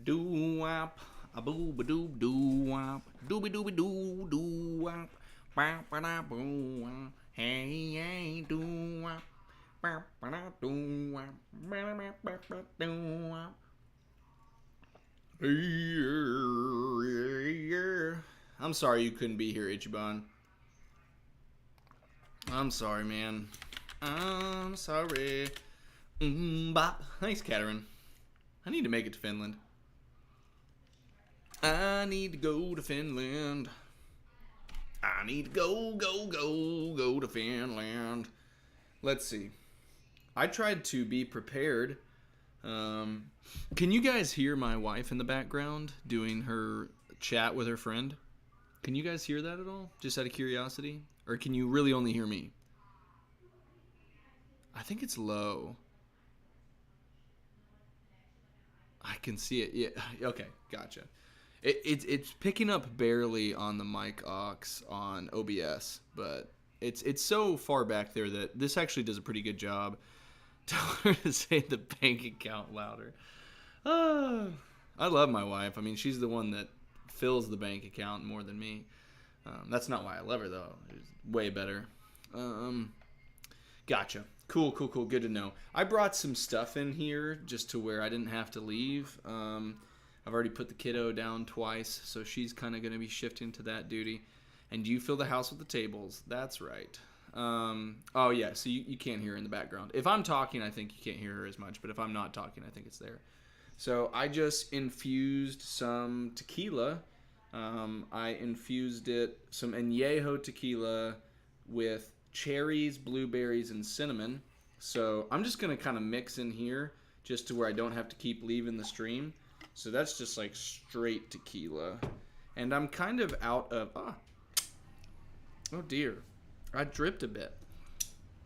Doo wop, a boo ba doo doo wop, dooby dooby doo doo wop, ba ba da boo wop, hey hey doo wop, ba ba da doo wop, ba da ba ba ba doo wop. I'm sorry you couldn't be here, Ichiban. I'm sorry, man. I'm sorry. Bop. Thanks, Katerin. I need to make it to Finland. I need to go to Finland. I need to go to Finland. Let's see. I tried to be prepared. Can you guys hear my wife in the background doing her chat with her friend? Can you guys hear that at all? Just out of curiosity? Or can you really only hear me? I think it's low. I can see it. Yeah. Okay. Gotcha. It's picking up barely on the mic aux on OBS, but it's so far back there that this actually does a pretty good job. Tell her to say the bank account louder. I love my wife. I mean, she's the one that fills the bank account more than me. That's not why I love her, though. It's way better. Gotcha. Cool. Good to know. I brought some stuff in here just to where I didn't have to leave. I've already put the kiddo down twice, so she's kind of going to be shifting to that duty. And you fill the house with the tables. That's right. Oh, yeah, so you can't hear her in the background. If I'm talking, I think you can't hear her as much, but if I'm not talking, I think it's there. So I just infused some tequila. I infused some añejo tequila with cherries, blueberries, and cinnamon. So I'm just going to kind of mix in here just to where I don't have to keep leaving the stream. So that's just like straight tequila. And I'm kind of out of... Oh dear. I dripped a bit.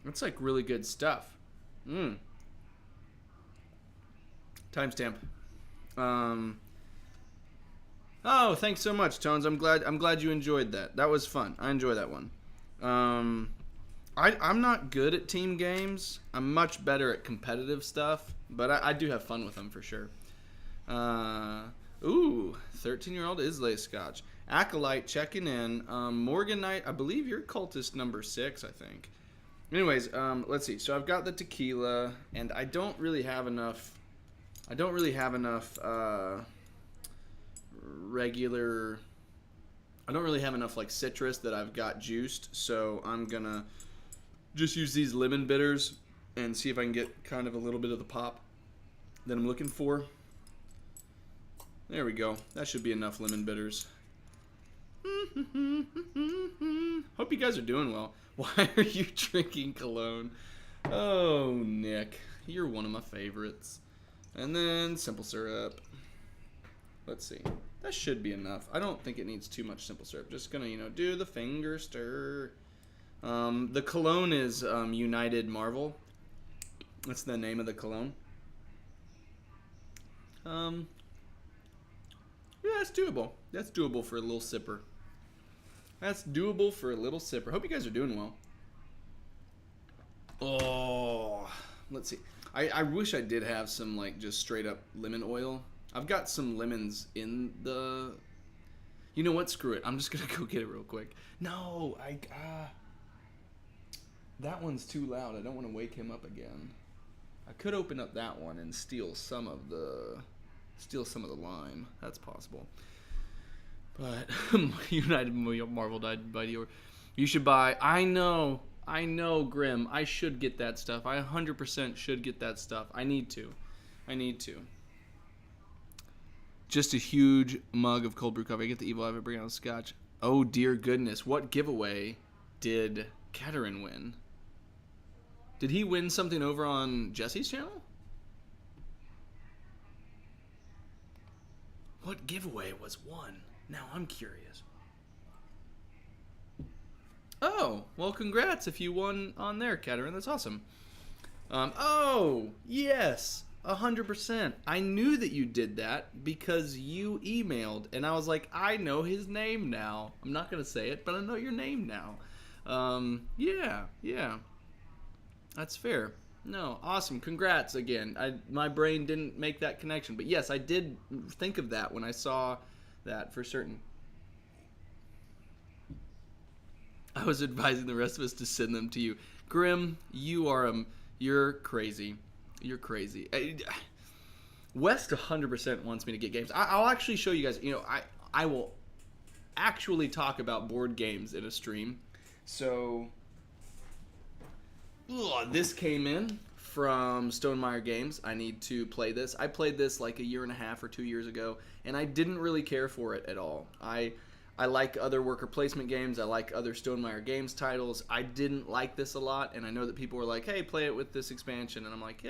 That's like really good stuff. Timestamp. Oh, thanks so much, Tones. I'm glad you enjoyed that. That was fun. I enjoy that one. I'm not good at team games. I'm much better at competitive stuff, but I do have fun with them for sure. 13-year-old Islay Scotch. Acolyte checking in. Morgan Knight, I believe you're cultist number 6, I think. Anyways, let's see. So I've got the tequila, and I don't really have enough regular... I don't really have enough like citrus that I've got juiced, so I'm gonna just use these lemon bitters and see if I can get kind of a little bit of the pop that I'm looking for. There we go. That should be enough lemon bitters. Hope you guys are doing well. Why are you drinking cologne? Oh, Nick. You're one of my favorites. And then simple syrup. Let's see. That should be enough. I don't think it needs too much simple syrup. Just gonna, do the finger stir. The cologne is United Marvel. That's the name of the cologne. Yeah, that's doable. That's doable for a little sipper. Hope you guys are doing well. Oh, let's see. I wish I did have some like just straight up lemon oil. I've got some lemons in the... You know what? Screw it. I'm just going to go get it real quick. No, that one's too loud. I don't want to wake him up again. I could open up that one and steal some of the lime. That's possible. But United Marvel died by the... You should buy... I know, Grim. I should get that stuff. I 100% should get that stuff. I need to. Just a huge mug of cold brew coffee. I get the evil eye, bring out scotch. Oh, dear goodness. What giveaway did Katerin win? Did he win something over on Jesse's channel? What giveaway was won? Now I'm curious. Oh, well, congrats if you won on there, Katerin. That's awesome. Oh, yes. 100%. I knew that you did that because you emailed, and I was like, I know his name now. I'm not going to say it, but I know your name now. Yeah. That's fair. No, awesome. Congrats again. My brain didn't make that connection, but yes, I did think of that when I saw that for certain. I was advising the rest of us to send them to you. Grim, you're crazy. You're crazy. West 100% wants me to get games. I'll actually show you guys. I will actually talk about board games in a stream. So, this came in from Stonemeyer Games. I need to play this. I played this like a year and a half or 2 years ago, and I didn't really care for it at all. I like other worker placement games. I like other Stonemeyer Games titles. I didn't like this a lot, and I know that people were like, hey, play it with this expansion, and I'm like,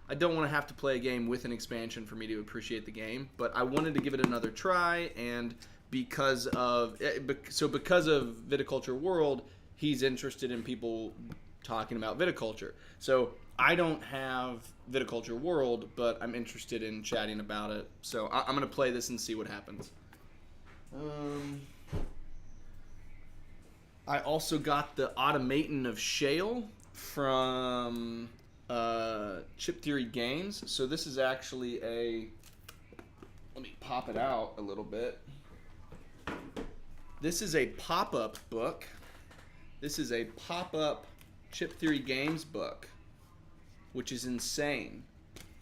I don't want to have to play a game with an expansion for me to appreciate the game, but I wanted to give it another try, and because of Viticulture World, he's interested in people talking about viticulture. So I don't have Viticulture World, but I'm interested in chatting about it. So I'm going to play this and see what happens. I also got the Automaton of Shale from Chip Theory Games. So this is actually let me pop it out a little bit. This is a pop-up book. This is a pop-up Chip Theory Games book, which is insane.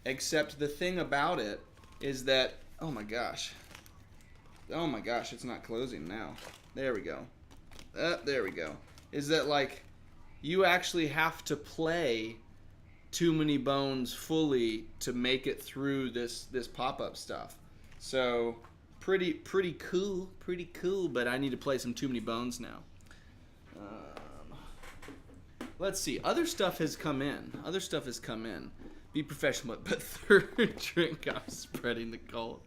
Except the thing about it is that, oh my gosh, it's not closing now. There we go. There we go. Is that like you actually have to play Too Many Bones fully to make it through this pop-up stuff. So pretty cool, but I need to play some Too Many Bones now. Let's see. Other stuff has come in. Be professional, but third drink, I'm spreading the cold.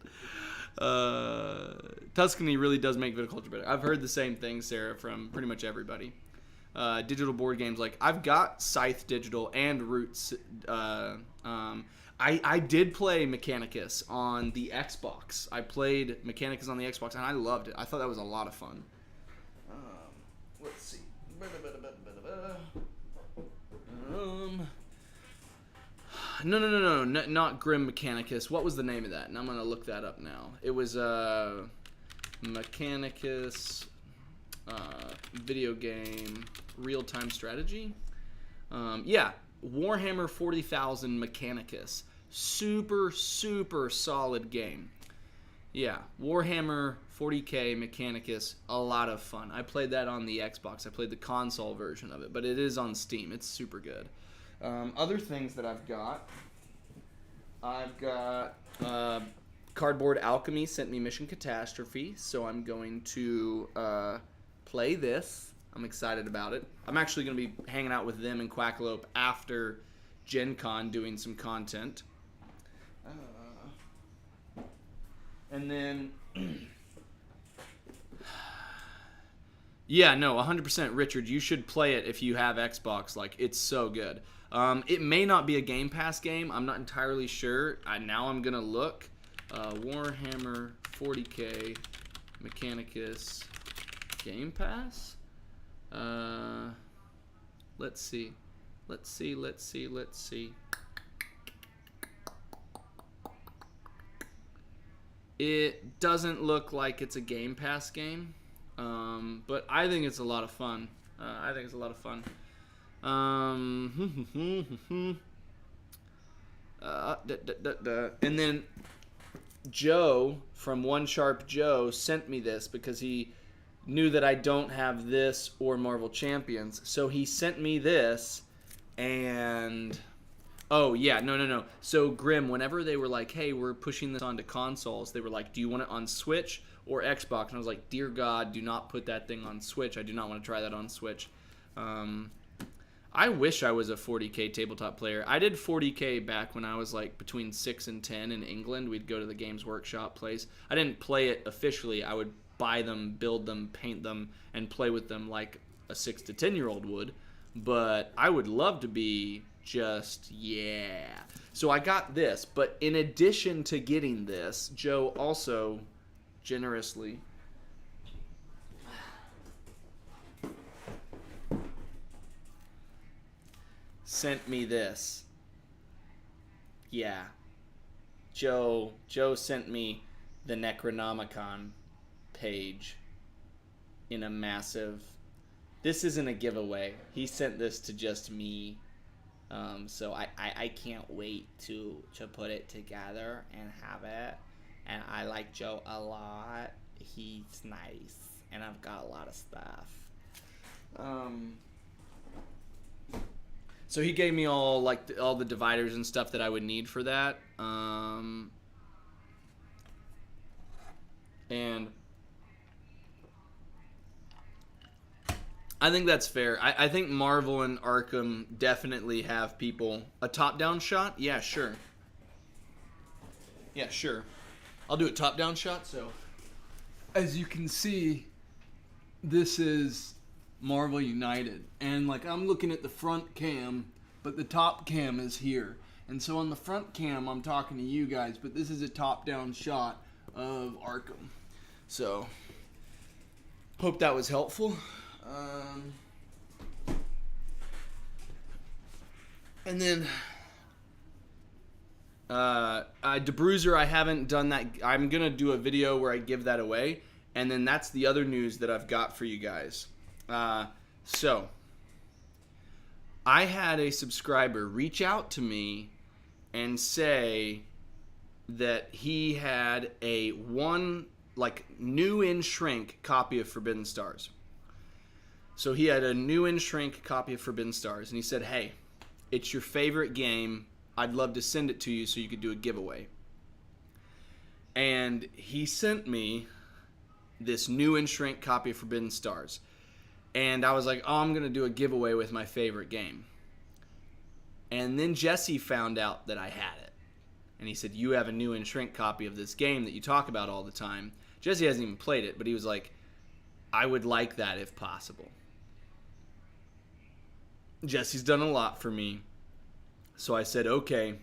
Tuscany really does make viticulture better. I've heard the same thing, Sarah, from pretty much everybody. Digital board games, like I've got Scythe Digital and Roots. I did play Mechanicus on the Xbox. I played Mechanicus on the Xbox, and I loved it. I thought that was a lot of fun. Let's see. No, not Grim Mechanicus. What was the name of that? And I'm going to look that up now. It was Mechanicus video game real-time strategy. Yeah, Warhammer 40,000 Mechanicus. Super solid game. Yeah, Warhammer 40k Mechanicus, a lot of fun. I played that on the Xbox. I played the console version of it, but it is on Steam. It's super good. Other things that I've got Cardboard Alchemy sent me Mission Catastrophe, so I'm going to play this. I'm excited about it. I'm actually going to be hanging out with them in Quackalope after Gen Con doing some content. And then, yeah, no, 100% Richard, you should play it if you have Xbox. Like, it's so good. It may not be a Game Pass game. I'm not entirely sure. Now I'm going to look. Warhammer 40k Mechanicus Game Pass. Let's see. It doesn't look like it's a Game Pass game, but I think it's a lot of fun. And then Joe from One Sharp Joe sent me this because he knew that I don't have this or Marvel Champions. So he sent me this, and oh yeah, no. So Grim, whenever they were like, hey, we're pushing this onto consoles, they were like, do you want it on Switch or Xbox? And I was like, dear God, do not put that thing on Switch. I do not want to try that on Switch. I wish I was a 40k tabletop player. I did 40k back when I was like between 6 and 10 in England. We'd go to the Games Workshop place. I didn't play it officially. I would buy them, build them, paint them, and play with them like a 6 to 10-year-old would. But I would love to be just, yeah. So I got this. But in addition to getting this, Joe also generously sent me this. Yeah. Joe sent me the Necronomicon page in a massive... This isn't a giveaway. He sent this to just me. So I can't wait to put it together and have it. And I like Joe a lot. He's nice. And I've got a lot of stuff. So he gave me all all the dividers and stuff that I would need for that. And I think that's fair. I think Marvel and Arkham definitely have people. A top-down shot? Yeah, sure. Yeah, sure. I'll do a top-down shot. So, as you can see, this is Marvel United. And, I'm looking at the front cam, but the top cam is here. And so on the front cam, I'm talking to you guys, but this is a top-down shot of Arkham. So, hope that was helpful. And then DeBruiser, I haven't done that. I'm gonna do a video where I give that away, and then that's the other news that I've got for you guys. So I had a subscriber reach out to me and say that he had a new in shrink copy of Forbidden Stars. So he had a new in shrink copy of Forbidden Stars, and he said, hey, it's your favorite game. I'd love to send it to you so you could do a giveaway. And he sent me this new in shrink copy of Forbidden Stars. And I was like, oh, I'm going to do a giveaway with my favorite game. And then Jesse found out that I had it. And he said, you have a new in shrink copy of this game that you talk about all the time. Jesse hasn't even played it, but he was like, I would like that if possible. Jesse's done a lot for me. So I said, okay,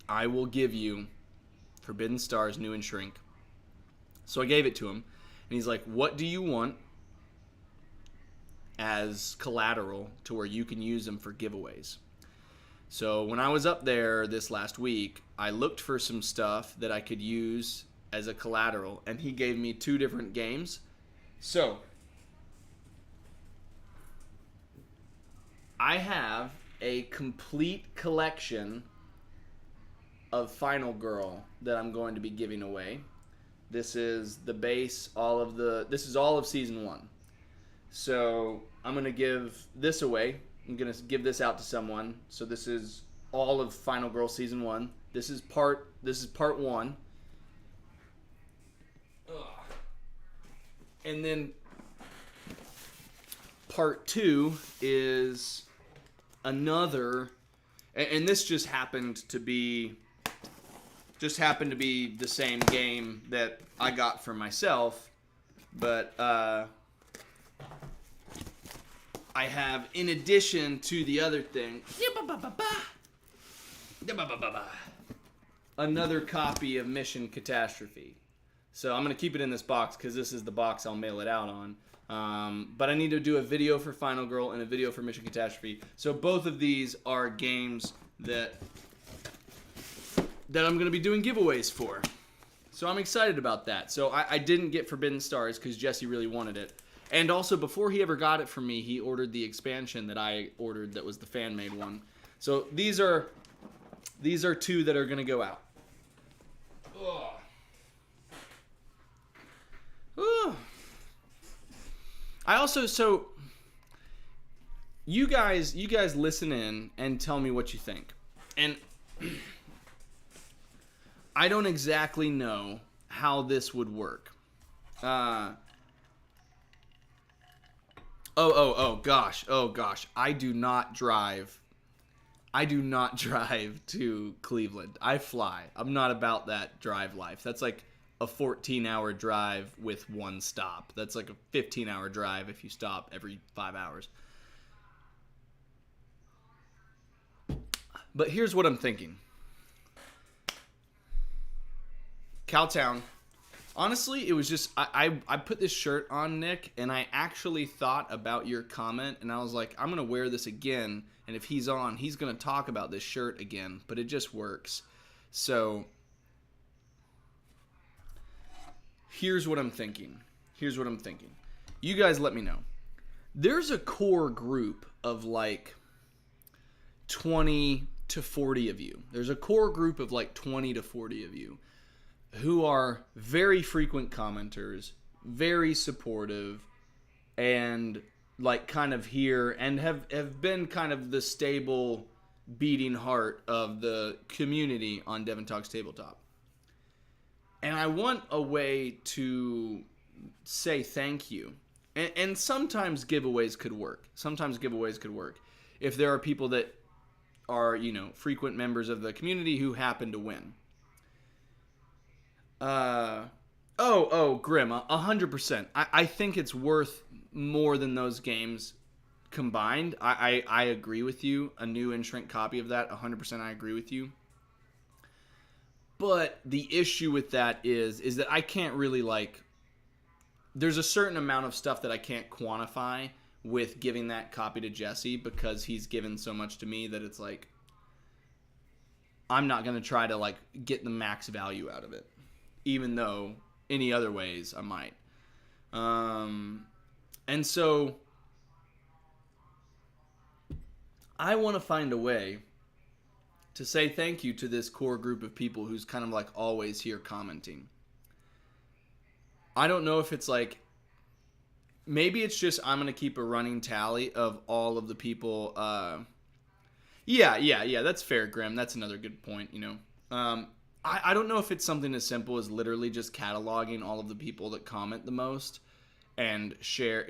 I will give you Forbidden Stars new in shrink. So I gave it to him. And he's like, what do you want as collateral to where you can use them for giveaways? So when I was up there this last week, I looked for some stuff that I could use as a collateral, and he gave me 2 different games. So I have a complete collection of Final Girl that I'm going to be giving away. This is the base, this is all of season 1. So I'm going to give this away. I'm going to give this out to someone. So this is all of Final Girl season 1. This is part 1. And then part 2 is another, and this just happened to be the same game that I got for myself, but I have, in addition to the other thing, another copy of Mission Catastrophe. So I'm going to keep it in this box because this is the box I'll mail it out on. But I need to do a video for Final Girl and a video for Mission Catastrophe. So both of these are games that I'm going to be doing giveaways for. So I'm excited about that. So I didn't get Forbidden Stars because Jesse really wanted it. And also, before he ever got it from me, he ordered the expansion that I ordered that was the fan-made one. So these are 2 that are going to go out. Ugh. Ugh. I also, so you guys listen in and tell me what you think. And I don't exactly know how this would work. Oh gosh. I do not drive to Cleveland. I fly. I'm not about that drive life. That's like a 14-hour drive with 1 stop. That's like a 15-hour drive if you stop every 5 hours. But here's what I'm thinking. Cowtown, Honestly, it was just I put this shirt on, Nick, and I actually thought about your comment, and I was like, I'm gonna wear this again, and if he's on, he's gonna talk about this shirt again. But it just works. So here's what I'm thinking. You guys let me know. There's a core group of like 20 to 40 of you. There's a core group of like 20 to 40 of you who are very frequent commenters, very supportive, and like kind of here and have been kind of the stable beating heart of the community on Devin Talks Tabletop. And I want a way to say thank you. And sometimes giveaways could work. If there are people that are, frequent members of the community who happen to win. Grim, 100%. I think it's worth more than those games combined. I agree with you. A new in-shrink copy of that, 100% I agree with you. But the issue with that is that I can't really, there's a certain amount of stuff that I can't quantify with giving that copy to Jesse because he's given so much to me that it's like, I'm not going to try to, get the max value out of it. Even though any other ways I might. And so I want to find a way to say thank you to this core group of people who's kind of always here commenting. I don't know if it's maybe it's just I'm going to keep a running tally of all of the people. Yeah, that's fair, Graham. That's another good point, I don't know if it's something as simple as literally just cataloging all of the people that comment the most and share,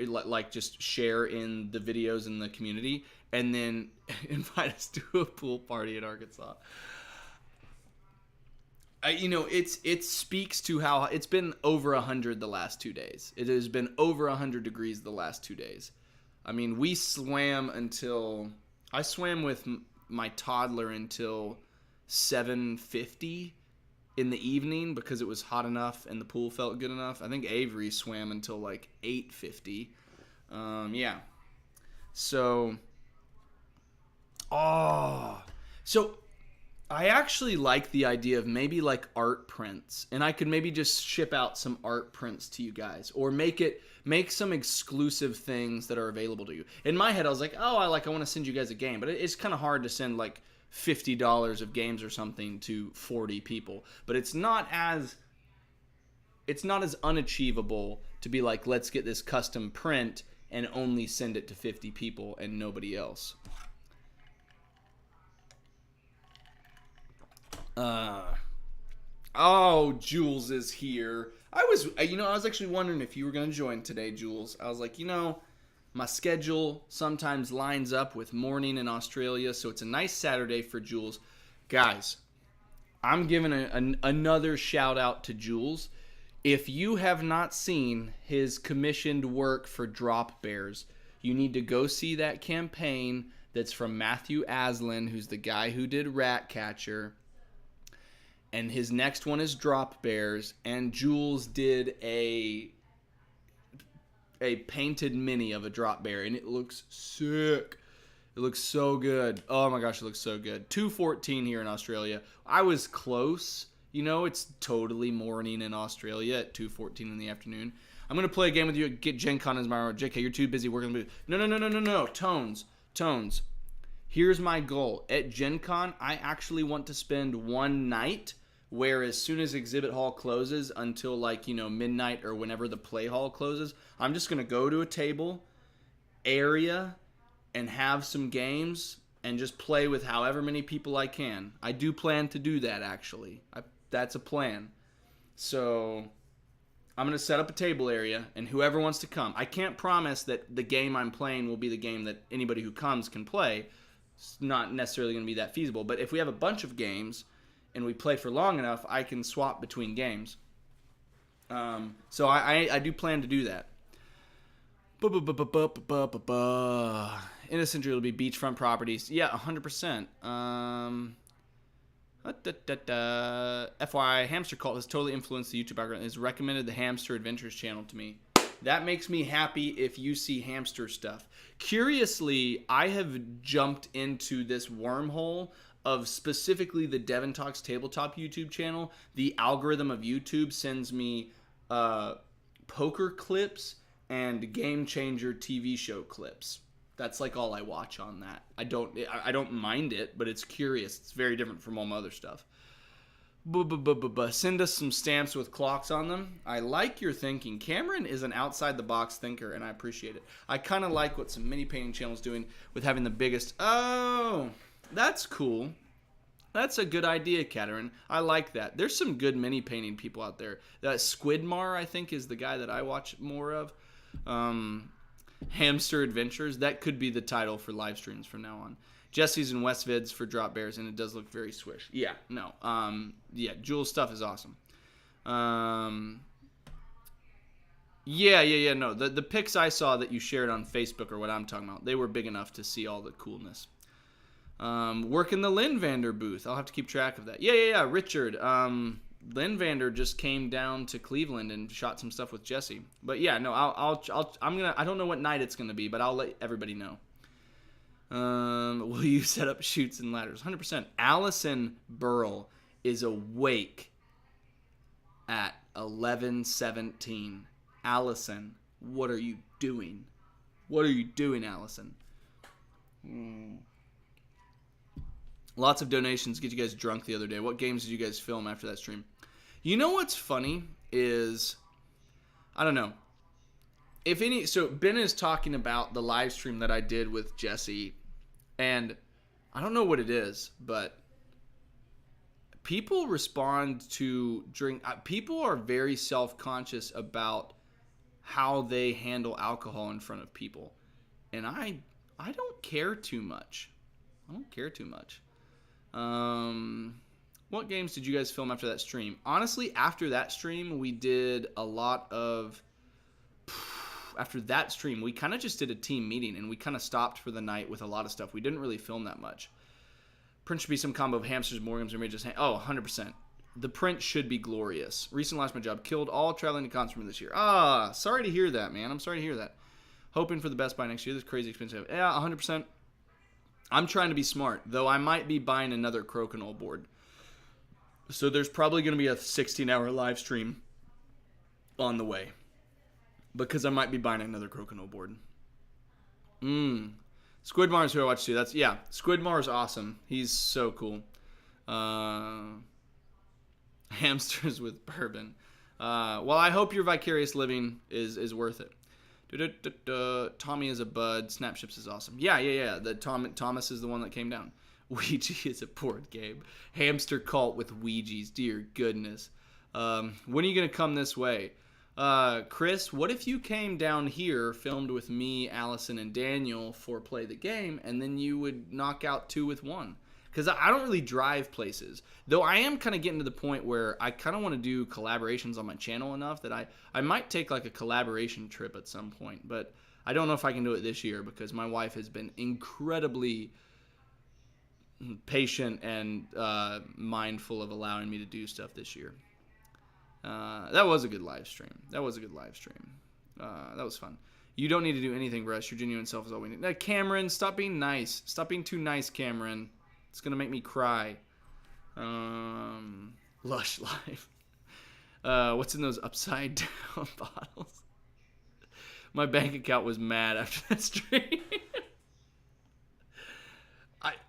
just share in the videos in the community and then invite us to a pool party in Arkansas. It speaks to how it's been over 100 the last 2 days. It has been over 100 degrees the last 2 days. I mean, I swam with my toddler until 7:50 in the evening because it was hot enough and the pool felt good enough. I think Avery swam until 8:50. Yeah. So I actually like the idea of maybe art prints, and I could maybe just ship out some art prints to you guys, or make some exclusive things that are available to you. In my head, I was like, I want to send you guys a game, but it's kind of hard to send $50 of games or something to 40 people. But it's not as unachievable to be let's get this custom print and only send it to 50 people and nobody else. Jules is here. I was actually wondering if you were going to join today, Jules. I was like, my schedule sometimes lines up with morning in Australia, so it's a nice Saturday for Jules. Guys, I'm giving another shout out to Jules. If you have not seen his commissioned work for Drop Bears, you need to go see that campaign that's from Matthew Aslan, who's the guy who did Ratcatcher. And his next one is Drop Bears, and Jules did a painted mini of a drop bear, and it looks sick. It looks so good. Oh my gosh, it looks so good. 2:14 here in Australia. I was close. It's totally morning in Australia at 2:14 in the afternoon. I'm going to play a game with you at Get Gen Con as my JK, you're too busy working the movie. No. Tones. Here's my goal. At Gen Con, I actually want to spend one night where as soon as exhibit hall closes until midnight or whenever the play hall closes, I'm just going to go to a table area and have some games and just play with however many people I can. I do plan to do that, actually. That's a plan. So I'm going to set up a table area, and whoever wants to come. I can't promise that the game I'm playing will be the game that anybody who comes can play. It's not necessarily going to be that feasible. But if we have a bunch of games and we play for long enough, I can swap between games. So I do plan to do that. Innocent Drew will be beachfront properties. Yeah, 100%. FYI, Hamster Cult has totally influenced the YouTube algorithm. Has recommended the Hamster Adventures channel to me. That makes me happy if you see hamster stuff. Curiously, I have jumped into this wormhole of specifically the Devin Talks Tabletop YouTube channel. The algorithm of YouTube sends me poker clips and Game Changer TV show clips. That's like all I watch on that. I don't mind it, but it's curious. It's very different from all my other stuff. Send us some stamps with clocks on them. I like your thinking. Cameron is an outside-the-box thinker, and I appreciate it. I kind of like what some mini painting channels doing with having the biggest... Oh, that's cool. That's a good idea, Katerin. I like that. There's some good mini painting people out there. Squidmar, I think, is the guy that I watch more of. Hamster Adventures. That could be the title for live streams from now on. Jesse's and West Vids for drop bears, and it does look very swish. Yeah, no. Yeah, Jules' stuff is awesome. Yeah, no. The pics I saw that you shared on Facebook are what I'm talking about. They were big enough to see all the coolness. Working the Linvander booth. I'll have to keep track of that. Yeah. Richard. Linvander just came down to Cleveland and shot some stuff with Jesse. But yeah, no. I don't know what night it's gonna be, but I'll let everybody know. Will you set up chutes and ladders? 100%. Allison Burl is awake at 11:17. Allison, what are you doing? What are you doing, Allison? Lots of donations get you guys drunk the other day. What games did you guys film after that stream? You know what's funny is, I don't know. So Ben is talking about the live stream that I did with Jesse, and I don't know what it is, but people respond to people are very self-conscious about how they handle alcohol in front of people, and I don't care too much. What games did you guys film after that stream? Honestly, after that stream, we did a lot of... After that stream, we kind of just did a team meeting, and we kind of stopped for the night with a lot of stuff. We didn't really film that much. Print should be some combo of hamsters, Morgans, or maybe just... 100%. The print should be glorious. Recently lost my job. Killed all traveling to concert this year. Sorry to hear that, man. I'm sorry to hear that. Hoping for the best by next year. This is crazy expensive. Yeah, 100%. I'm trying to be smart, though I might be buying another Crokinole board. So there's probably going to be a 16-hour live stream on the way, because I might be buying another Crokinole board. Squidmar is who I watch too. Squidmar is awesome. He's so cool. Hamsters with bourbon. Well, I hope your vicarious living is worth it. Tommy is a bud. Snapships is awesome. Yeah. Thomas is the one that came down. Ouija is a board game. Hamster cult with Ouijas. Dear goodness. When are you going to come this way? Chris, what if you came down here, filmed with me, Allison, and Daniel for Play the Game, and then you would knock out 2 with 1? Because I don't really drive places. Though I am kind of getting to the point where I kind of want to do collaborations on my channel enough that I might take like a collaboration trip at some point. But I don't know if I can do it this year, because my wife has been incredibly patient and mindful of allowing me to do stuff this year. That was a good live stream. That was fun. You don't need to do anything, Russ. Your genuine self is all we need. Cameron, stop being nice. Stop being too nice, Cameron. It's going to make me cry. Lush Life. What's in those upside down bottles? My bank account was mad after that stream.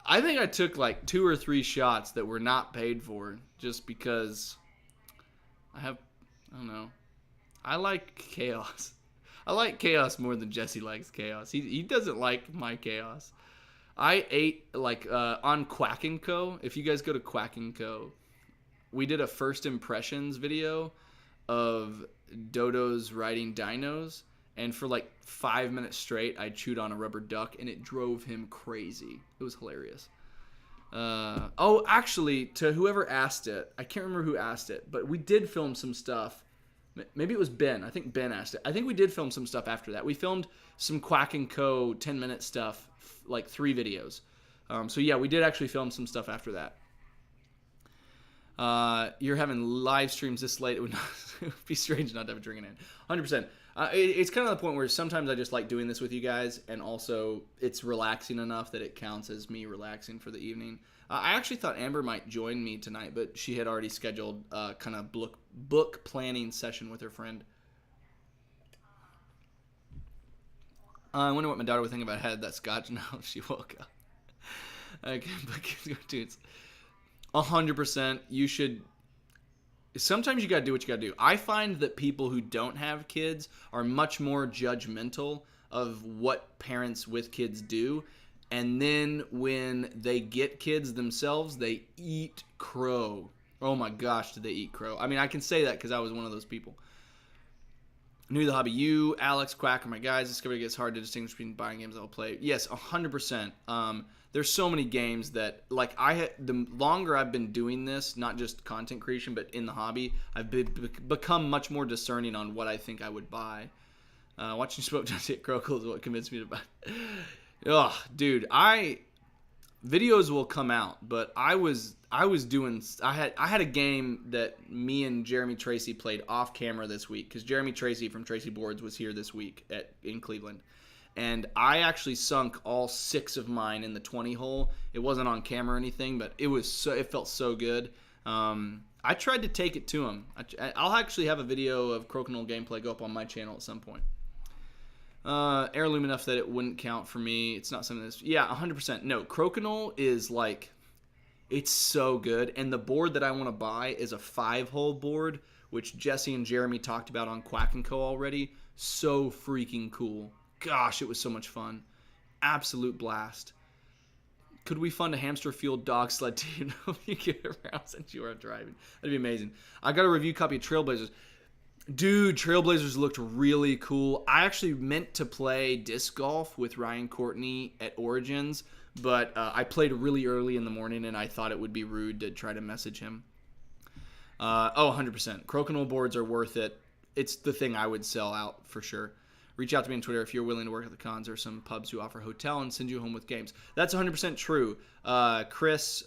I think I took like 2 or 3 shots that were not paid for, just because I don't know. I like chaos. I like chaos more than Jesse likes chaos. He doesn't like my chaos. I ate, on Quack & Co. If you guys go to Quack & Co., we did a first impressions video of Dodo's riding dinos, and for 5 minutes straight, I chewed on a rubber duck, and it drove him crazy. It was hilarious. Actually, to whoever asked it, I can't remember who asked it, but we did film some stuff. Maybe it was Ben. I think Ben asked it. I think we did film some stuff after that. We filmed some Quack & Co. 10-minute stuff, 3 videos. So yeah, we did actually film some stuff after that. You're having live streams this late. It would, it would be strange not to have a drink in hand. 100%. It's kind of the point where sometimes I just like doing this with you guys, and also it's relaxing enough that it counts as me relaxing for the evening. I actually thought Amber might join me tonight, but she had already scheduled a kind of book planning session with her friend. I wonder what my daughter would think if I had that scotch now if she woke up. Okay, but dudes, 100%. You should. Sometimes you gotta do what you gotta do. I find that people who don't have kids are much more judgmental of what parents with kids do, and then when they get kids themselves, they eat crow. Oh my gosh, did they eat crow? I mean, I can say that because I was one of those people. New to the hobby, you, Alex, Quack are my guys. Discovery gets hard to distinguish between buying games I will play. Yes, 100%. There's so many games that, like, the longer I've been doing this, not just content creation, but in the hobby, I've become much more discerning on what I think I would buy. Watching Smoke Johnson hit Crokinole is what convinced me to buy. Ugh, dude, videos will come out, but I had a game that me and Jeremy Tracy played off camera this week, because Jeremy Tracy from Tracy Boards was here this week in Cleveland, and I actually sunk all 6 of mine in the 20 hole. It wasn't on camera or anything, but it felt so good. I tried to take it to him. I'll actually have a video of Crokinole gameplay go up on my channel at some point. Heirloom enough that it wouldn't count for me. It's not something that's... Yeah, 100%. No, Crokinole is like... It's so good. And the board that I want to buy is a 5-hole board, which Jesse and Jeremy talked about on Quack & Co. already. So freaking cool. Gosh, it was so much fun. Absolute blast. Could we fund a hamster-fueled dog sled team to help you get around since you are driving? That'd be amazing. I got a review copy of Trailblazers. Dude, Trailblazers looked really cool. I actually meant to play disc golf with Ryan Courtney at Origins, but I played really early in the morning, and I thought it would be rude to try to message him. 100%. Crokinole boards are worth it. It's the thing I would sell out for sure. Reach out to me on Twitter if you're willing to work at the cons. There are some pubs who offer hotel and send you home with games. That's 100% true. Chris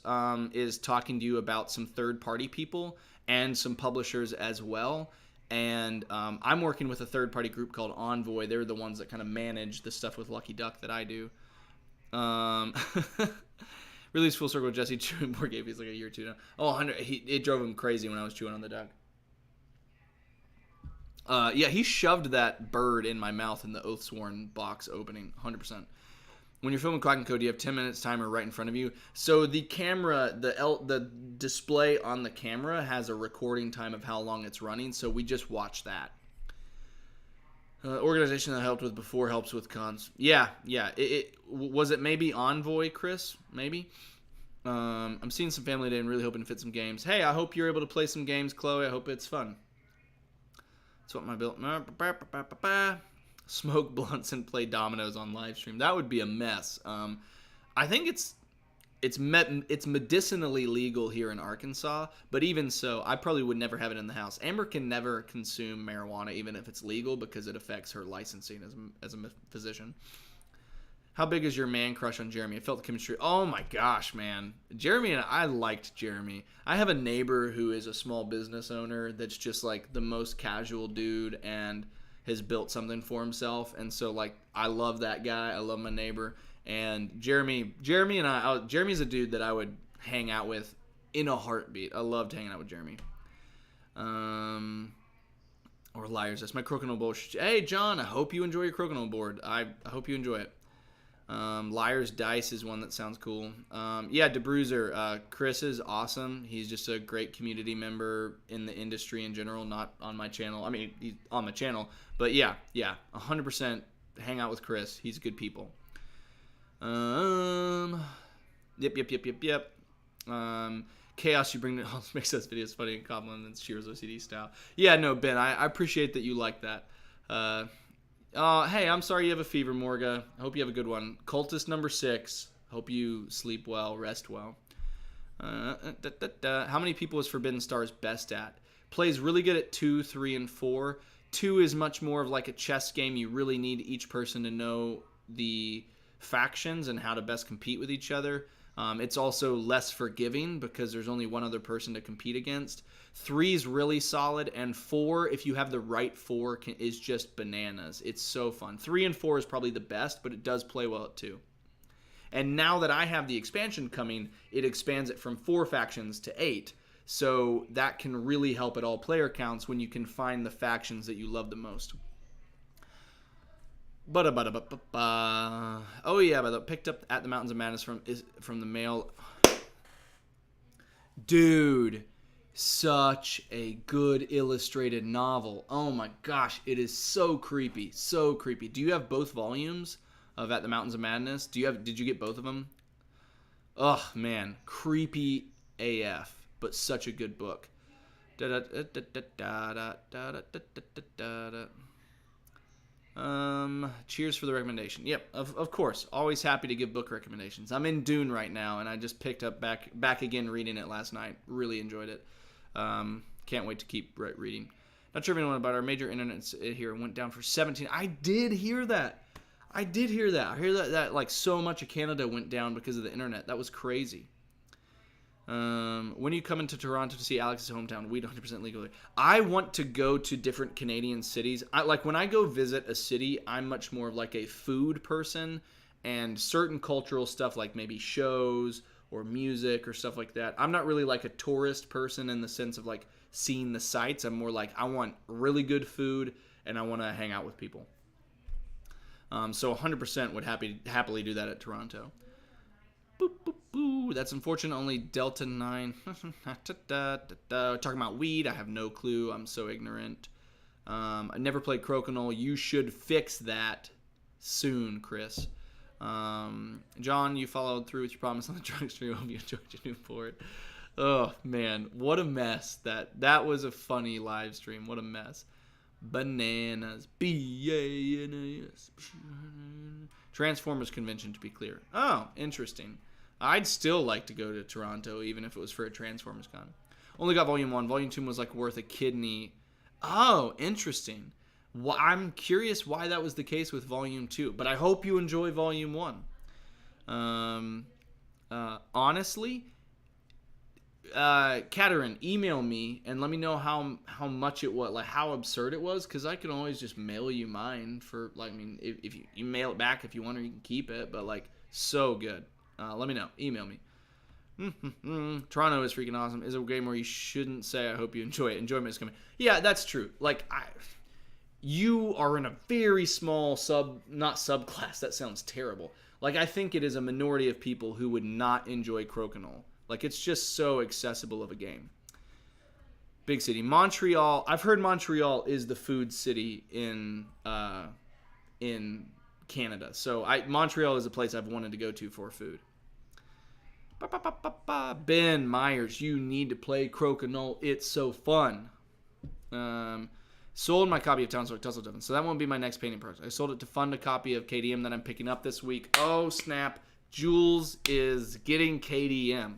is talking to you about some third-party people and some publishers as well. And I'm working with a third-party group called Envoy. They're the ones that kind of manage the stuff with Lucky Duck that I do. Release full circle with Jesse chewing board game. He's like a year or two now. Oh, 100. It drove him crazy when I was chewing on the duck. Yeah, he shoved that bird in my mouth in the Oathsworn box opening. 100%. When you're filming Quack & Co, do you have 10 minutes timer right in front of you? So the camera, the display on the camera has a recording time of how long it's running, so we just watch that. Organization that I helped with before helps with cons. Yeah. Was it maybe Envoy, Chris? Maybe? I'm seeing some family today and really hoping to fit some games. Hey, I hope you're able to play some games, Chloe. I hope it's fun. That's what my build... Smoke blunts and play dominoes on live stream. That would be a mess. I think it's medicinally legal here in Arkansas, but even so, I probably would never have it in the house. Amber can never consume marijuana, even if it's legal, because it affects her licensing as a physician. How big is your man crush on Jeremy? I felt the chemistry. Oh my gosh, man. Jeremy and I liked Jeremy. I have a neighbor who is a small business owner that's just like the most casual dude and has built something for himself, and so like I love that guy. I love my neighbor, and Jeremy's a dude that I would hang out with in a heartbeat. I loved hanging out with Jeremy. Or Liars. That's my Crokinole board. Hey John, I hope you enjoy your Crokinole board. I hope you enjoy it. Liars Dice is one that sounds cool. Yeah, DeBruiser. Chris is awesome. He's just a great community member in the industry in general, not on my channel. I mean, he's on my channel. But yeah, 100% hang out with Chris. He's good people. Yep. Chaos you bring to makes those videos funny and compliments Shear's OCD style. Yeah, no, Ben, I appreciate that you like that. Hey, I'm sorry you have a fever, Morga. I hope you have a good one. Cultist number 6. Hope you sleep well, rest well. How many people is Forbidden Stars best at? Plays really good at 2, 3, and 4. 2 is much more of like a chess game. You really need each person to know the factions and how to best compete with each other. It's also less forgiving because there's only one other person to compete against. 3 is really solid, and 4, if you have the right 4, is just bananas. It's so fun. 3 and 4 is probably the best, but it does play well at 2. And now that I have the expansion coming, it expands it from 4 factions to 8. So that can really help at all player counts when you can find the factions that you love the most. Oh yeah, by the way, picked up At the Mountains of Madness from the mail. Dude, such a good illustrated novel. Oh my gosh, it is so creepy, so creepy. Do you have both volumes of At the Mountains of Madness? Did you get both of them? Oh man, creepy AF, but such a good book. Cheers for the recommendation. Yep, of course. Always happy to give book recommendations. I'm in Dune right now, and I just picked up back again reading it last night. Really enjoyed it. Can't wait to keep reading. Not sure if anyone about our major internet here went down for 17. I did hear that. I hear that like so much of Canada went down because of the internet. That was crazy. When are you coming to Toronto to see Alex's hometown? Weed 100% legally. I want to go to different Canadian cities. Like when I go visit a city, I'm much more of like a food person, and certain cultural stuff like maybe shows or music or stuff like that. I'm not really like a tourist person in the sense of like seeing the sights. I'm more like I want really good food and I want to hang out with people. So 100% would happily do that at Toronto. Boop, boop, boo. That's unfortunate. Only Delta 9. Talking about weed. I have no clue. I'm so ignorant. I never played Crokinole. You should fix that soon, Chris. John, you followed through with your promise on the drug stream. Hope you enjoyed your new board. Oh, man. What a mess. That was a funny live stream. What a mess. Bananas. B-A-N-A-S. Transformers Convention, to be clear. Oh, interesting. I'd still like to go to Toronto, even if it was for a Transformers con. Only got Volume 1. Volume 2 was like worth a kidney. Oh, interesting. Well, I'm curious why that was the case with Volume 2, but I hope you enjoy Volume 1. Honestly, Katerin, email me and let me know how much it was, like how absurd it was, because I can always just mail you mine for, like, I mean, if you mail it back if you want, or you can keep it, but like, so good. Let me know. Email me. Toronto is freaking awesome. Is a game where you shouldn't say, I hope you enjoy it. Enjoyment is coming. Yeah, that's true. Like, you are in a very small not subclass. That sounds terrible. Like, I think it is a minority of people who would not enjoy Crokinole. Like, it's just so accessible of a game. Big city. Montreal. I've heard Montreal is the food city in Canada. So Montreal is a place I've wanted to go to for food. Ben Myers, you need to play Crokinole. It's so fun. Sold my copy of Townsfolk Tussle Devon, so that won't be my next painting project. I sold it to fund a copy of KDM that I'm picking up this week. Oh, snap. Jules is getting KDM.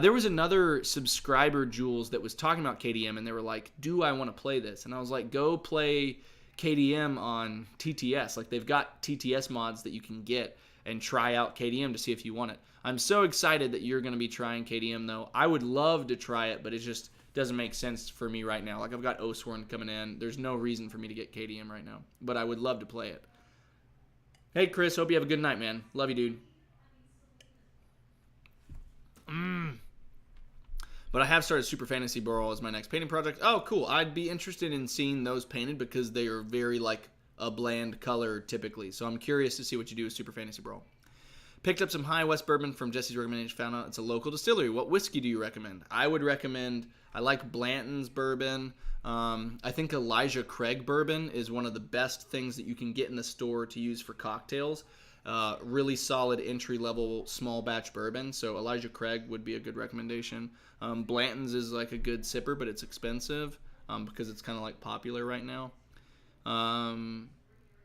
There was another subscriber, Jules, that was talking about KDM, and they were like, do I want to play this? And I was like, go play KDM on TTS. Like, they've got TTS mods that you can get and try out KDM to see if you want it. I'm so excited that you're going to be trying KDM, though. I would love to try it, but it just doesn't make sense for me right now. Like, I've got Osworn coming in. There's no reason for me to get KDM right now, but I would love to play it. Hey, Chris, hope you have a good night, man. Love you, dude. But I have started Super Fantasy Brawl as my next painting project. Oh, cool. I'd be interested in seeing those painted because they are very, like, a bland color typically. So I'm curious to see what you do with Super Fantasy Brawl. Picked up some High West bourbon from Jesse's recommendation. Found out it's a local distillery. What whiskey do you recommend? I would recommend, I like Blanton's bourbon. I think Elijah Craig bourbon is one of the best things that you can get in the store to use for cocktails. Really solid entry-level small batch bourbon. So Elijah Craig would be a good recommendation. Blanton's is like a good sipper, but it's expensive because it's kind of like popular right now.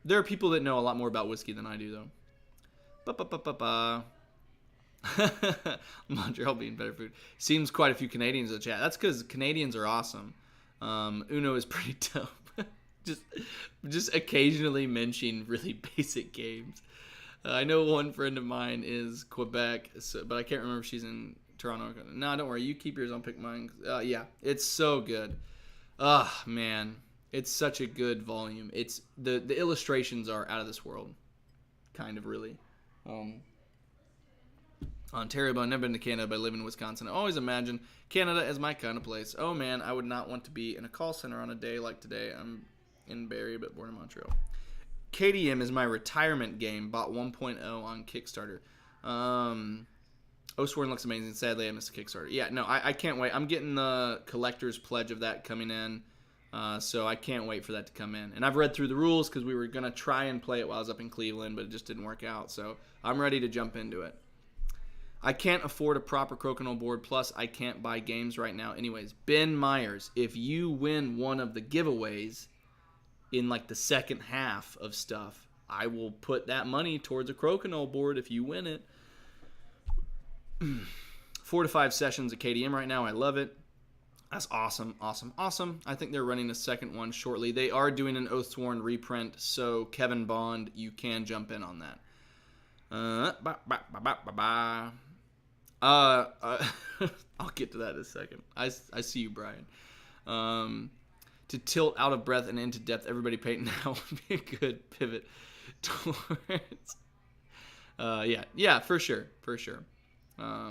There are people that know a lot more about whiskey than I do, though. Montreal being better food. Seems quite a few Canadians in the chat. That's because Canadians are awesome. Uno is pretty dope. just occasionally mention really basic games. I know one friend of mine is Quebec, but I can't remember if she's in Toronto. No, don't worry. You keep yours. I'll pick mine. Yeah, it's so good. Ah, man. It's such a good volume. It's the illustrations are out of this world. Kind of, really. Um, Ontario, but I've never been to Canada, but I live in Wisconsin. I always imagine Canada as my kind of place. Oh, man, I would not want to be in a call center on a day like today. I'm in Barrie, but born in Montreal. KDM is my retirement game. Bought 1.0 on Kickstarter. Oathsworn looks amazing. Sadly, I missed the Kickstarter. Yeah, no, I can't wait. I'm getting the collector's pledge of that coming in. So I can't wait for that to come in. And I've read through the rules because we were going to try and play it while I was up in Cleveland, but it just didn't work out. So I'm ready to jump into it. I can't afford a proper Crokinole board, plus I can't buy games right now. Anyways, Ben Myers, if you win one of the giveaways in like the second half of stuff, I will put that money towards a Crokinole board if you win it. 4 to 5 sessions at KDM right now. I love it. That's awesome, awesome, awesome. I think they're running a second one shortly. They are doing an Oathsworn reprint, so Kevin Bond, you can jump in on that. I'll get to that in a second. I see you, Brian. To tilt out of breath and into depth, everybody paint now would be a good pivot towards. Yeah, for sure.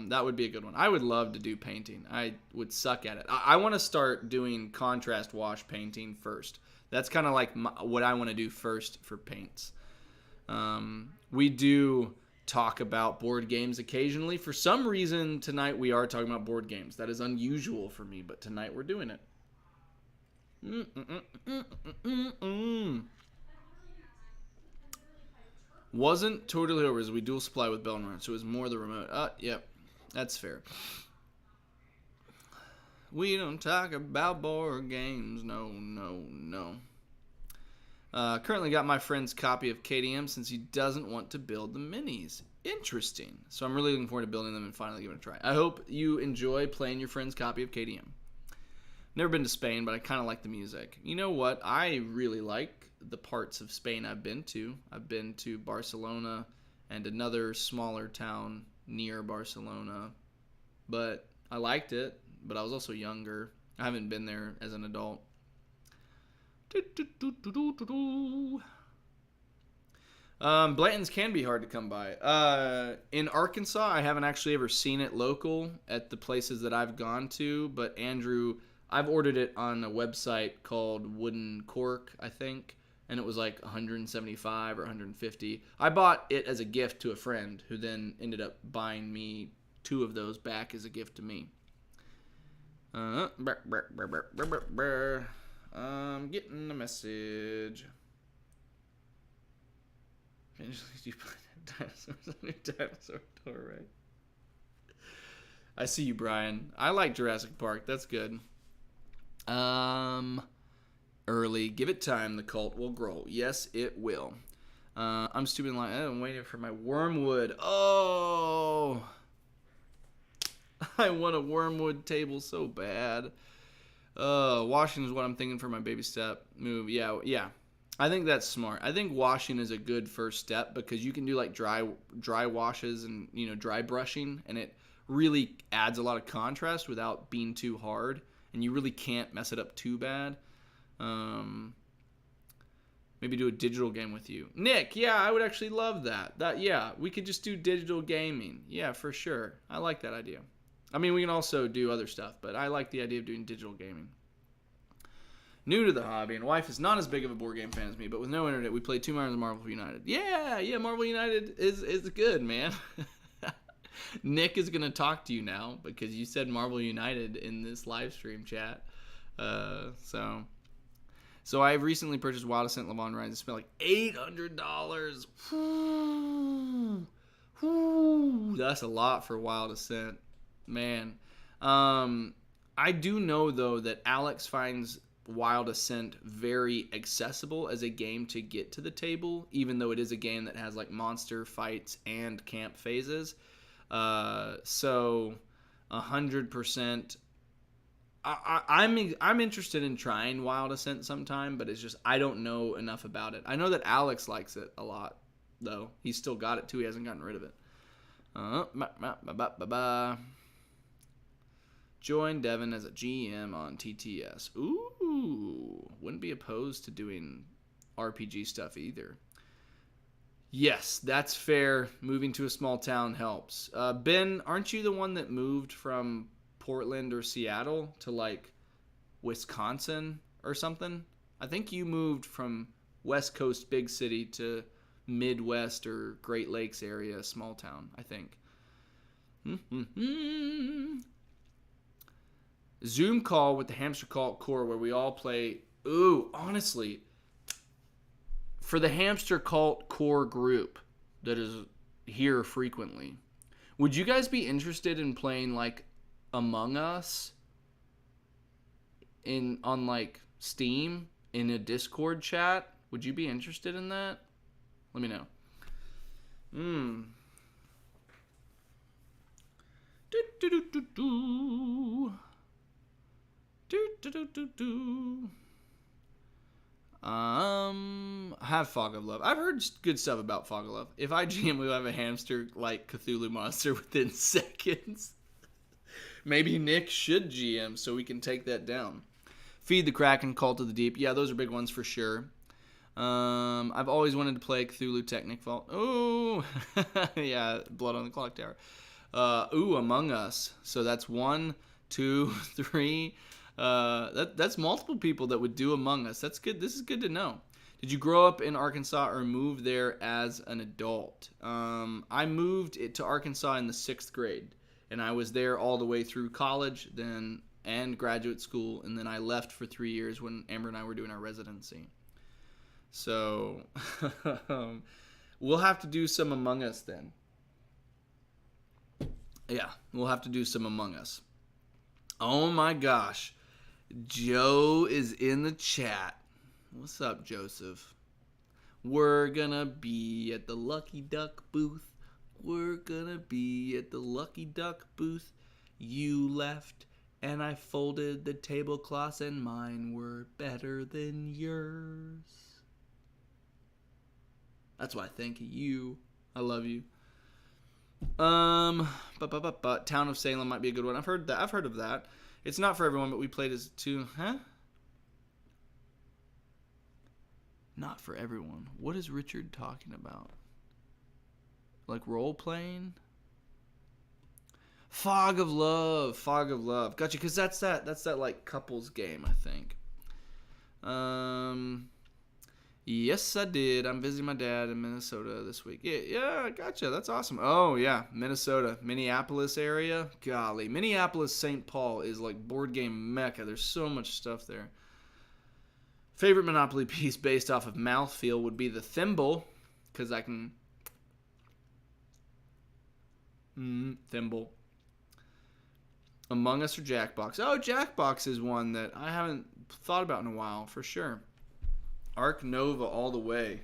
That would be a good one. I would love to do painting. I would suck at it. I want to start doing contrast wash painting first. That's kind of like what I want to do first for paints. We do talk about board games occasionally. For some reason, tonight we are talking about board games. That is unusual for me, but tonight we're doing it. Wasn't totally over as we dual supply with Belmar, so it was more the remote. Yep, that's fair. We don't talk about board games, no. Currently got my friend's copy of KDM since he doesn't want to build the minis. Interesting. So I'm really looking forward to building them and finally giving it a try. I hope you enjoy playing your friend's copy of KDM. Never been to Spain, but I kind of like the music. You know what? I really like the parts of Spain I've been to. I've been to Barcelona and another smaller town near Barcelona. But I liked it, but I was also younger. I haven't been there as an adult. Blanton's can be hard to come by. In Arkansas, I haven't actually ever seen it local at the places that I've gone to, but Andrew, I've ordered it on a website called Wooden Cork, I think, and it was like $175 or $150. I bought it as a gift to a friend who then ended up buying me 2 of those back as a gift to me. I'm getting the message. You put dinosaurs on your dinosaur door, right? I see you, Brian. I like Jurassic Park. That's good. Early. Give it time. The cult will grow. Yes, it will. I'm stupid. I'm waiting for my wormwood. Oh, I want a wormwood table so bad. Washing is what I'm thinking for my baby step move. Yeah. I think that's smart. I think washing is a good first step because you can do like dry washes and, dry brushing, and it really adds a lot of contrast without being too hard, and you really can't mess it up too bad. Maybe do a digital game with you. Nick, yeah, I would actually love that. We could just do digital gaming. Yeah, for sure. I like that idea. I mean, we can also do other stuff, but I like the idea of doing digital gaming. New to the hobby, and wife is not as big of a board game fan as me, but with no internet, we played 2 rounds of Marvel United. Yeah, Marvel United is good, man. Nick is going to talk to you now because you said Marvel United in this live stream chat. So I've recently purchased Wild Ascent Levon Rise. It spent like $800. Whew, that's a lot for Wild Ascent. Man. I do know, though, that Alex finds Wild Ascent very accessible as a game to get to the table, even though it is a game that has like monster fights and camp phases. So 100%. I'm interested in trying Wild Ascent sometime, but it's just I don't know enough about it. I know that Alex likes it a lot. though. He's still got it, too. He hasn't gotten rid of it. Join Devin as a GM on TTS. Ooh, wouldn't be opposed to doing RPG stuff either. Yes, that's fair. Moving to a small town helps. Ben, aren't you the one that moved from Portland or Seattle to like Wisconsin or something? I think you moved from West Coast big city to Midwest or Great Lakes area, small town, I think. Zoom call with the Hamster Cult Core where we all play. Ooh, honestly, for the Hamster Cult Core group that is here frequently, would you guys be interested in playing like Among Us on like Steam in a Discord chat? Would you be interested in that? Let me know. Have Fog of Love. I've heard good stuff about Fog of Love. If I GM, we'll have a hamster like Cthulhu monster within seconds. Maybe Nick should GM so we can take that down. Feed the Kraken, Cult of the Deep. Yeah, those are big ones for sure. I've always wanted to play Cthulhu Technic Vault. Oh, yeah, Blood on the Clock Tower. Among Us. So that's 1, 2, 3. That's multiple people that would do Among Us. That's good. This is good to know. Did you grow up in Arkansas or move there as an adult? I moved to Arkansas in the 6th grade, and I was there all the way through college, and graduate school, and then I left for 3 years when Amber and I were doing our residency. So we'll have to do some Among Us then. Yeah, we'll have to do some Among Us. Oh my gosh. Joe is in the chat. What's up, Joseph? We're gonna be at the Lucky Duck booth. We're gonna be at the Lucky Duck booth. You left and I folded the tablecloths and mine were better than yours. That's why I think you. I love you. Town of Salem might be a good one. I've heard of that. It's not for everyone, but we played as two. Huh? Not for everyone. What is Richard talking about? Like role playing? Fog of Love. Gotcha, because that's that like couples game, I think. Yes, I did. I'm visiting my dad in Minnesota this week. Yeah, gotcha. That's awesome. Oh, yeah, Minnesota, Minneapolis area. Golly, Minneapolis, St. Paul is like board game mecca. There's so much stuff there. Favorite Monopoly piece based off of mouthfeel would be the thimble, because I can... thimble. Among Us or Jackbox? Oh, Jackbox is one that I haven't thought about in a while, for sure. Ark Nova all the way.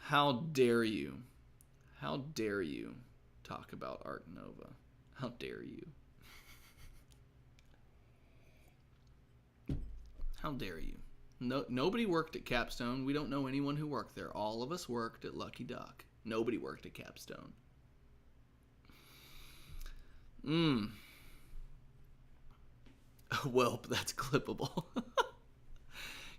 How dare you? How dare you talk about Ark Nova? How dare you? How dare you? Nobody worked at Capstone. We don't know anyone who worked there. All of us worked at Lucky Duck. Nobody worked at Capstone. Well, that's clippable.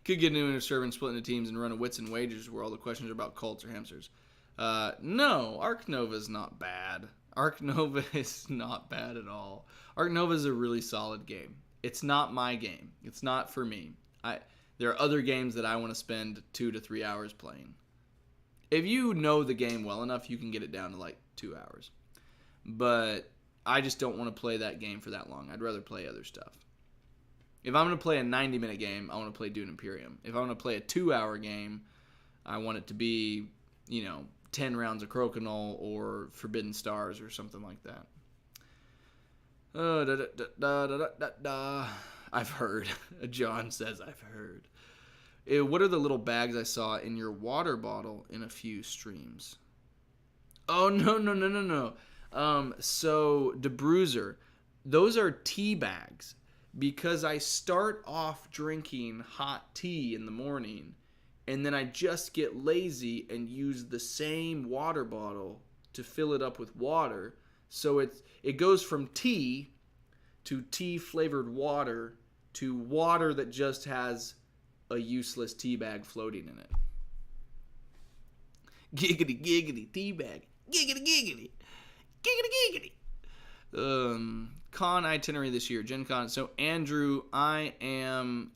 Could get new server and split into teams and run a wits and wages where all the questions are about cults or hamsters. No, Ark Nova is not bad. Ark Nova is not bad at all. Ark Nova is a really solid game. It's not my game. It's not for me. There are other games that I want to spend 2 to 3 hours playing. If you know the game well enough, you can get it down to like 2 hours. But I just don't want to play that game for that long. I'd rather play other stuff. If I'm going to play a 90-minute game, I want to play Dune Imperium. If I want to play a 2-hour game, I want it to be, 10 rounds of Crokinole or Forbidden Stars or something like that. I've heard. John says I've heard. What are the little bags I saw in your water bottle in a few streams? Oh, no. So, DeBruiser, those are tea bags. Because I start off drinking hot tea in the morning, and then I just get lazy and use the same water bottle to fill it up with water. So it goes from tea to tea flavored water to water that just has a useless tea bag floating in it. Giggity giggity tea bag. Giggity giggity. Giggity giggity. Con itinerary this year, Gen Con. So Andrew, I'm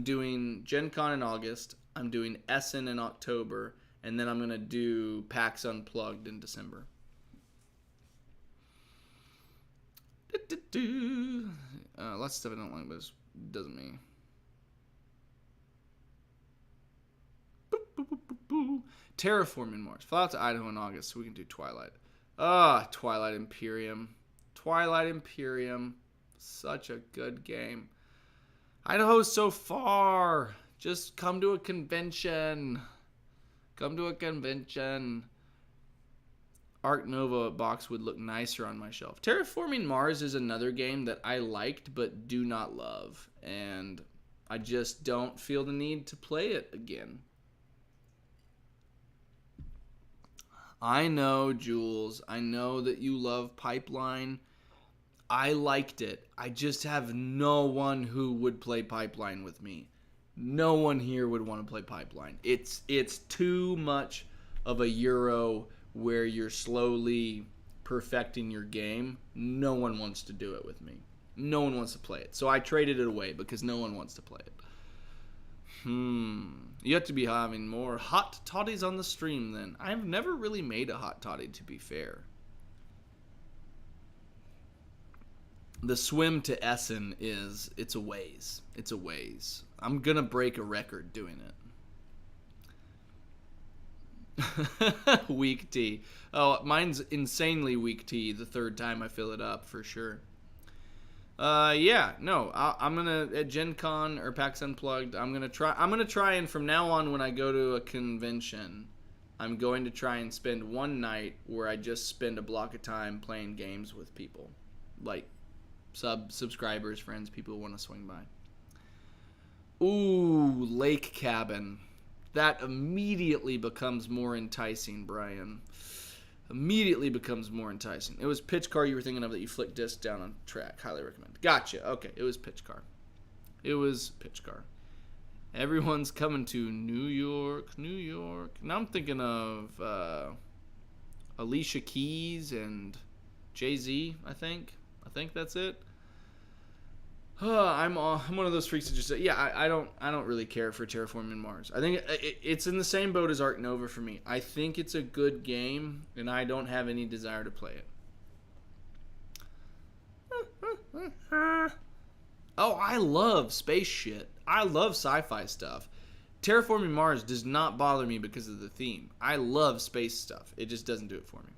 doing Gen Con in August. I'm doing Essen in October, and then I'm gonna do PAX Unplugged in December. Lots of stuff I don't like, but it doesn't mean. Terraforming Mars. Fly out to Idaho in August so we can do Twilight. Twilight Imperium. Twilight Imperium. Such a good game. Idaho's so far. Just come to a convention. Come to a convention. Ark Nova box would look nicer on my shelf. Terraforming Mars is another game that I liked but do not love. And I just don't feel the need to play it again. I know, Jules. I know that you love Pipeline. I liked it. I just have no one who would play Pipeline with me. No one here would want to play Pipeline. It's too much of a Euro where you're slowly perfecting your game. No one wants to do it with me. No one wants to play it. So I traded it away because no one wants to play it. You have to be having more hot toddies on the stream then. I've never really made a hot toddy, to be fair. The swim to Essen it's a ways. It's a ways. I'm going to break a record doing it. Weak tea. Oh, mine's insanely weak tea the third time I fill it up, for sure. I'm gonna at Gen Con or PAX Unplugged. I'm gonna try and from now on when I go to a convention, I'm going to try and spend one night where I just spend a block of time playing games with people, like subscribers, friends, people who want to swing by. Ooh, lake cabin. That immediately becomes more enticing, Brian. Immediately becomes more enticing. It was Pitch Car you were thinking of that you flick disc down on track. Highly recommend. Gotcha. Okay, it was Pitch Car. It was Pitch Car. Everyone's coming to New York, New York. Now I'm thinking of Alicia Keys and Jay-Z, I think. I think that's it. I'm one of those freaks that just say, I don't really care for Terraforming Mars. I think it's in the same boat as Ark Nova for me. I think it's a good game, and I don't have any desire to play it. Oh, I love space shit. I love sci-fi stuff. Terraforming Mars does not bother me because of the theme. I love space stuff. It just doesn't do it for me.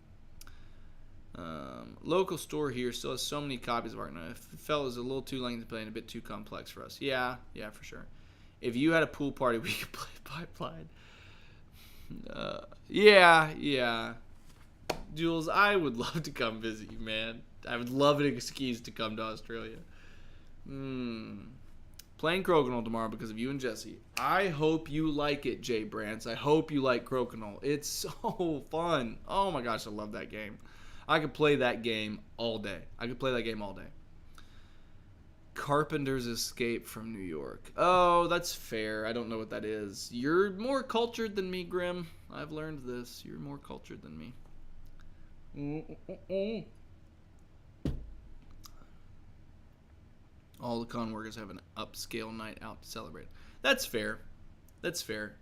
Local store here still has so many copies of Ark Nova. It felt it was a little too lengthy to play and a bit too complex for us. Yeah, for sure. If you had a pool party, we could play Pipeline. Yeah. Jules, I would love to come visit you, man. I would love an excuse to come to Australia. Playing Crokinole tomorrow because of you and Jesse. I hope you like it, Jay Brantz. I hope you like Crokinole. It's so fun. Oh my gosh, I love that game. I could play that game all day. Carpenter's Escape from New York. Oh, that's fair. I don't know what that is. You're more cultured than me, Grim. I've learned this. You're more cultured than me. All the con workers have an upscale night out to celebrate. That's fair.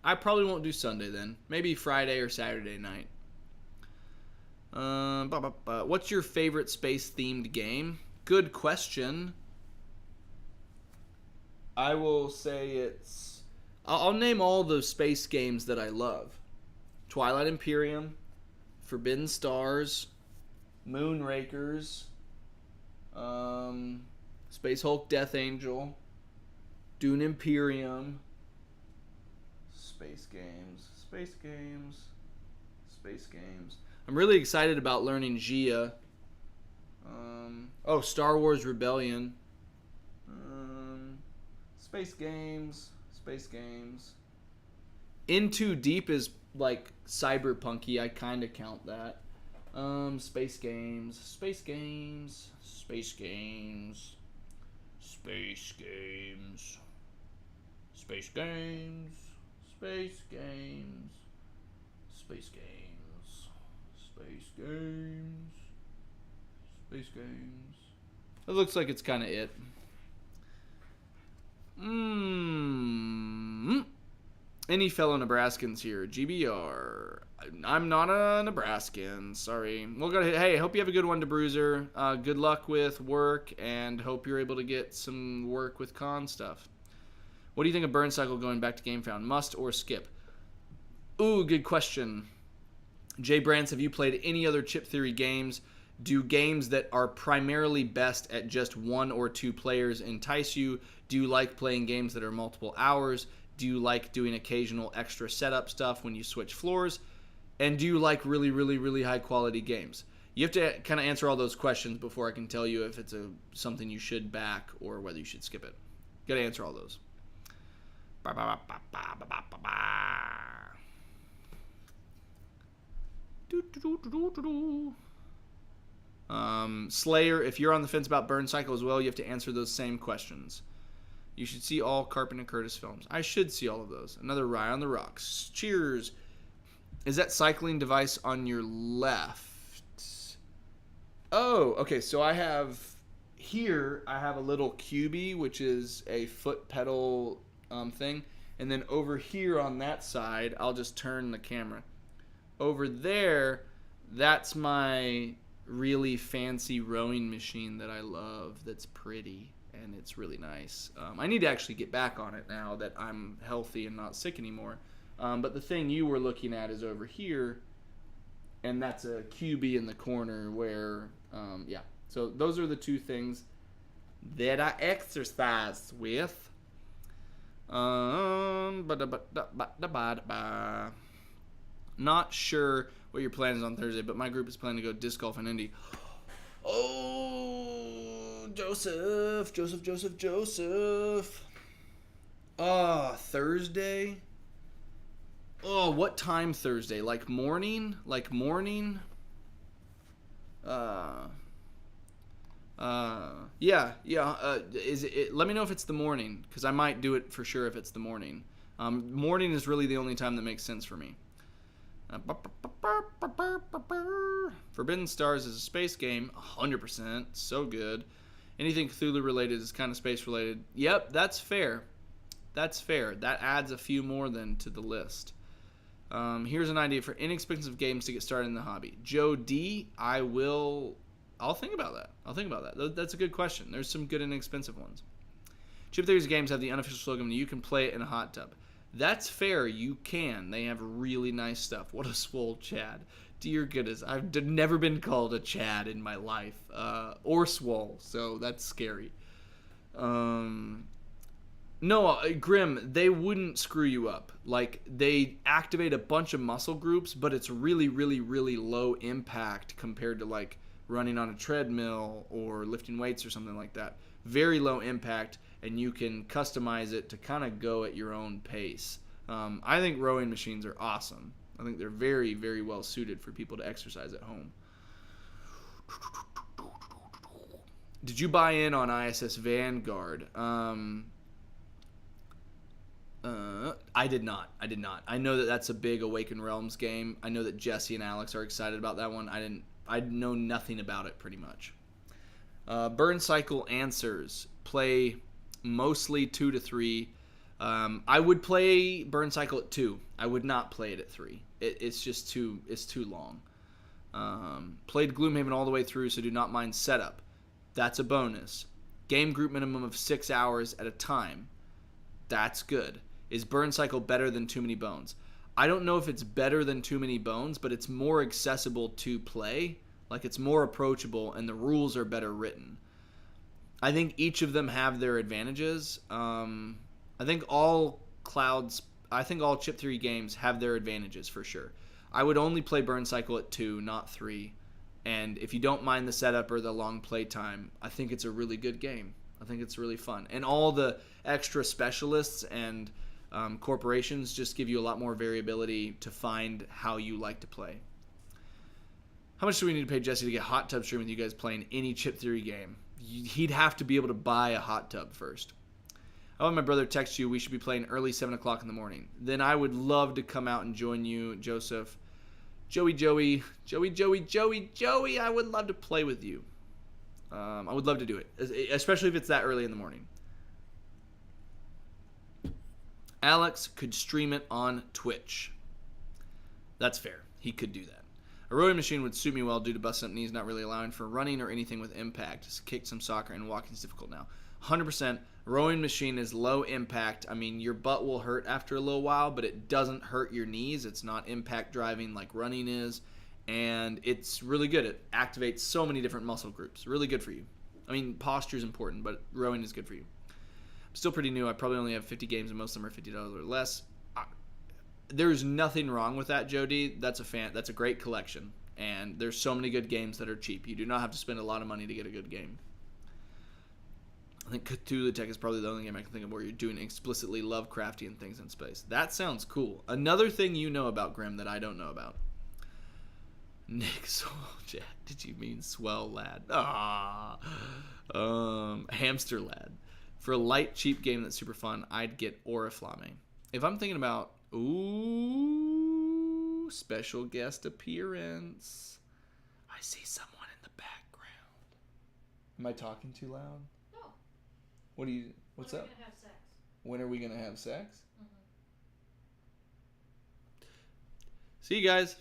I probably won't do Sunday then. Maybe Friday or Saturday night. What's your favorite space-themed game? Good question. I will say it's... I'll name all the space games that I love. Twilight Imperium, Forbidden Stars, Moonrakers, Space Hulk Death Angel, Dune Imperium, Space games. I'm really excited about learning Gia. Star Wars Rebellion. Space games. In Too Deep is like cyberpunky. I kind of count that. Space games. Space games. Space games. Space games. Space games. Space games. Space games. Space games. Space games. It looks like it's kind of it. Any fellow Nebraskans here? GBR. I'm not a Nebraskan. Sorry. We'll go ahead. Hey, hope you have a good one, DeBruiser. Good luck with work, and hope you're able to get some work with con stuff. What do you think of Burn Cycle going back to GameFound? Must or skip? Ooh, good question. Jay Brands, have you played any other Chip Theory games? Do games that are primarily best at just 1 or 2 players entice you? Do you like playing games that are multiple hours? Do you like doing occasional extra setup stuff when you switch floors? And do you like really, really, really high quality games? You have to kind of answer all those questions before I can tell you if it's something you should back or whether you should skip it. Got to answer all those. Slayer, if you're on the fence about Burn Cycle as well, you have to answer those same questions. You should see all Carpenter Curtis films. I should see all of those. Another Rye on the Rocks. Cheers. Is that cycling device on your left? Oh, okay. So I have a little cubie, which is a foot pedal thing. And then over here on that side, I'll just turn the camera. Over there, that's my really fancy rowing machine that I love. That's pretty. And it's really nice. I need to actually get back on it now that I'm healthy and not sick anymore. But the thing you were looking at is over here, and that's a QB in the corner where, yeah. So those are the two things that I exercise with. Not sure what your plan is on Thursday, but my group is planning to go disc golf in Indy. Oh, Joseph. Thursday? Oh, what time Thursday? Like morning? Yeah. Is it? Let me know if it's the morning, because I might do it for sure if it's the morning. Morning is really the only time that makes sense for me. Forbidden Stars is a space game, 100%, so good. Anything Cthulhu related is kind of space related. Yep, that's fair. That adds a few more than to the list. Here's an idea for inexpensive games to get started in the hobby. Joe D, I'll think about that. That's a good question. There's some good inexpensive ones. Chip Theory's games have the unofficial slogan, you can play it in a hot tub. That's fair, you can. They have really nice stuff. What a swole Chad. Dear goodness, I've never been called a Chad in my life. Or swole, so that's scary. No, Grim, they wouldn't screw you up. Like, they activate a bunch of muscle groups, but it's really, really, really low impact compared to, like, running on a treadmill or lifting weights or something like that. Very low impact, and you can customize it to kind of go at your own pace. I think rowing machines are awesome. I think they're very, very well suited for people to exercise at home. Did you buy in on ISS Vanguard? I did not. I know that that's a big Awakened Realms game. I know that Jesse and Alex are excited about that one. I know nothing about it pretty much. Burn Cycle answers. Play mostly 2 to 3. I would play Burn Cycle at 2. I would not play it at 3. It's just too long. Played Gloomhaven all the way through, so do not mind setup. That's a bonus. Game group minimum of 6 hours at a time. That's good. Is Burn Cycle better than Too Many Bones? I don't know if it's better than Too Many Bones, but it's more accessible to play. Like, it's more approachable, and the rules are better written. I think each of them have their advantages. I think all Chip Theory games have their advantages for sure. I would only play Burn Cycle at 2, not 3. And if you don't mind the setup or the long play time, I think it's a really good game. I think it's really fun. And all the extra specialists and Corporations just give you a lot more variability to find how you like to play. How much do we need to pay Jesse to get hot tub stream with you guys playing any chip theory game? He'd have to be able to buy a hot tub first. I'll have my brother text you. We should be playing early 7 o'clock in the morning. Then I would love to come out and join you, Joseph. Joey, I would love to play with you. I would love to do it, especially if it's that early in the morning. Alex could stream it on Twitch. That's fair. He could do that. A rowing machine would suit me well due to busted up knees not really allowing for running or anything with impact. Just kick some soccer and walking is difficult now. 100%. Rowing machine is low impact. I mean, your butt will hurt after a little while, but it doesn't hurt your knees. It's not impact driving like running is. And it's really good. It activates so many different muscle groups. Really good for you. I mean, posture is important, but rowing is good for you. I'm still pretty new. I probably only have 50 games, and most of them are $50 or less. There's nothing wrong with that, Jody. That's a great collection. And there's so many good games that are cheap. You do not have to spend a lot of money to get a good game. I think Cthulhu Tech is probably the only game I can think of where you're doing explicitly Lovecraftian things in space. That sounds cool. Another thing you know about Grim that I don't know about. Nick Swelljack. Did you mean Swell Lad? Hamster Lad. For a light, cheap game that's super fun, I'd get Oriflame. If I'm thinking about, special guest appearance. I see someone in the background. Am I talking too loud? No. What's when up? When are we going to have sex? When are we going to have sex? Mm-hmm. See you guys.